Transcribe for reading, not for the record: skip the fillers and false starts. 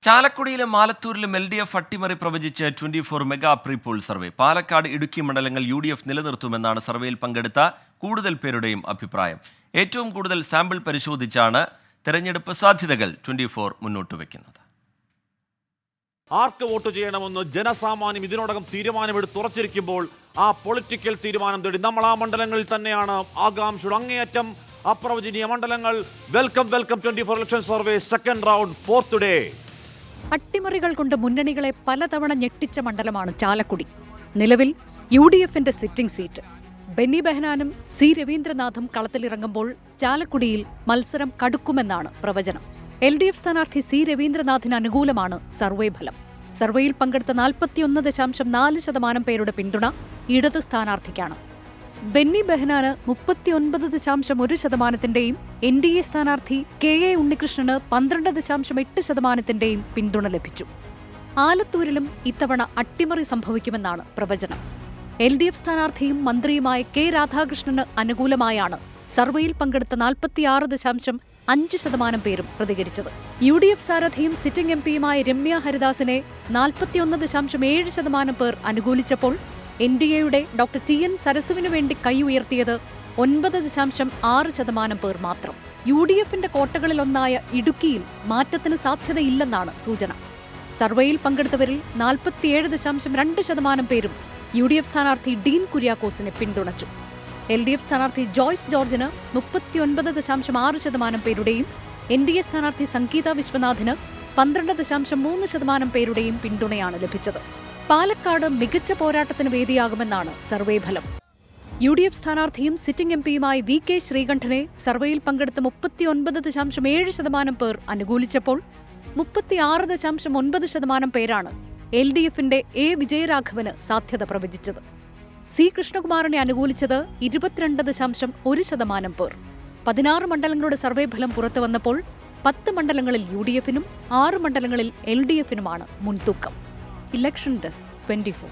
ചാലക്കുടിയിലും ആലത്തൂരിലും LDF അട്ടിമറി പ്രവചിച്ച് 24 mega pre-poll survey. Palakkad, Idukki മണ്ഡലങ്ങൾ UDF നിലനിർത്തുമെന്നാണ് സർവേയിൽ പങ്കെടുത്ത കൂടുതൽ പേരുടെയും അഭിപ്രായം. ഏറ്റവും കൂടുതൽ സാമ്പിൾ പരിശോധിച്ചാണ് തെരഞ്ഞെടുപ്പ് സാധ്യതകൾ 24 മുന്നോട്ട് വയ്ക്കുന്നത്. ആർക്ക് വോട്ട് ചെയ്യണമെന്ന് ജനസാമാന്യം ഇതിനോടകം തീരുമാനമെടുത്ത് ഉറച്ചിരിക്കുമ്പോൾ ആ പൊളിറ്റിക്കൽ തീരുമാനം തേടി നമ്മൾ ആ മണ്ഡലങ്ങളിൽ തന്നെയാണ് ആകാംക്ഷയുടെ അങ്ങേയറ്റം അപ്രവചനീയ മണ്ഡലങ്ങൾ. Welcome 24 election survey second round fourth day. അട്ടിമറികൾ കൊണ്ട് മുന്നണികളെ പലതവണ ഞെട്ടിച്ച മണ്ഡലമാണ് ചാലക്കുടി. നിലവിൽ UDFന്റെ സിറ്റിംഗ് സീറ്റ്. ബെന്നി ബെഹനാനും C രവീന്ദ്രനാഥും കളത്തിലിറങ്ങുമ്പോൾ ചാലക്കുടിയിൽ മത്സരം കടുക്കുമെന്നാണ് പ്രവചനം. LDF സ്ഥാനാർത്ഥി C രവീന്ദ്രനാഥിന് അനുകൂലമാണ് സർവേ ഫലം. സർവേയിൽ പങ്കെടുത്ത 41.4% പേരുടെ പിന്തുണ ഇടത് സ്ഥാനാർത്ഥിക്കാണ്. ബെന്നി ബെഹനാന് 39.1%, NDA സ്ഥാനാർത്ഥി KA ഉണ്ണികൃഷ്ണന് 12.8% പിന്തുണ ലഭിച്ചു. ആലത്തൂരിലും ഇത്തവണ അട്ടിമറി സംഭവിക്കുമെന്നാണ് പ്രവചനം. LDF സ്ഥാനാർത്ഥിയും മന്ത്രിയുമായ K രാധാകൃഷ്ണന് അനുകൂലമായാണ് സർവേയിൽ പങ്കെടുത്ത 46.5% പേരും പ്രതികരിച്ചത്. UDF സാരഥിയും സിറ്റിംഗ് MPയുമായ രമ്യ ഹരിദാസിനെ 41.7% പേർ അനുകൂലിച്ചപ്പോൾ NDAയുടെ ഡോക്ടർ TN സരസുവിനു വേണ്ടി കൈ ഉയർത്തിയത് 9.6% പേർ മാത്രം. UDFന്റെ കോട്ടകളിലൊന്നായ ഇടുക്കിയിൽ മാറ്റത്തിന് സാധ്യതയില്ലെന്നാണ് സൂചന. സർവേയിൽ പങ്കെടുത്തവരിൽ 47.2% പേരും UDF സ്ഥാനാർത്ഥി ഡീൻ കുര്യാക്കോസിനെ പിന്തുണച്ചു. LDF സ്ഥാനാർത്ഥി ജോയ്സ് ജോർജിന് 39.6% പേരുടെയും NDA സ്ഥാനാർത്ഥി സംഗീത വിശ്വനാഥിന് 12.3% പേരുടെയും പിന്തുണയാണ് ലഭിച്ചത്. പാലക്കാട് മികച്ച പോരാട്ടത്തിന് വേദിയാകുമെന്നാണ് സർവേ ഫലം. UDF സ്ഥാനാർത്ഥിയും സിറ്റിംഗ് MPയുമായ VK ശ്രീകണ്ഠനെ സർവേയിൽ പങ്കെടുത്ത 39.7% പേർ അനുകൂലിച്ചപ്പോൾ 36.9% പേരാണ് LDFന്റെ A വിജയരാഘവന് സാധ്യത പ്രവചിച്ചത്. C കൃഷ്ണകുമാറിനെ അനുകൂലിച്ചത് 22.1% പേർ. 16 മണ്ഡലങ്ങളുടെ സർവേ ഫലം പുറത്തുവന്നപ്പോൾ 10 മണ്ഡലങ്ങളിൽ UDFനും 6 മണ്ഡലങ്ങളിൽ LDFനുമാണ് മുൻതൂക്കം. Election desk 24.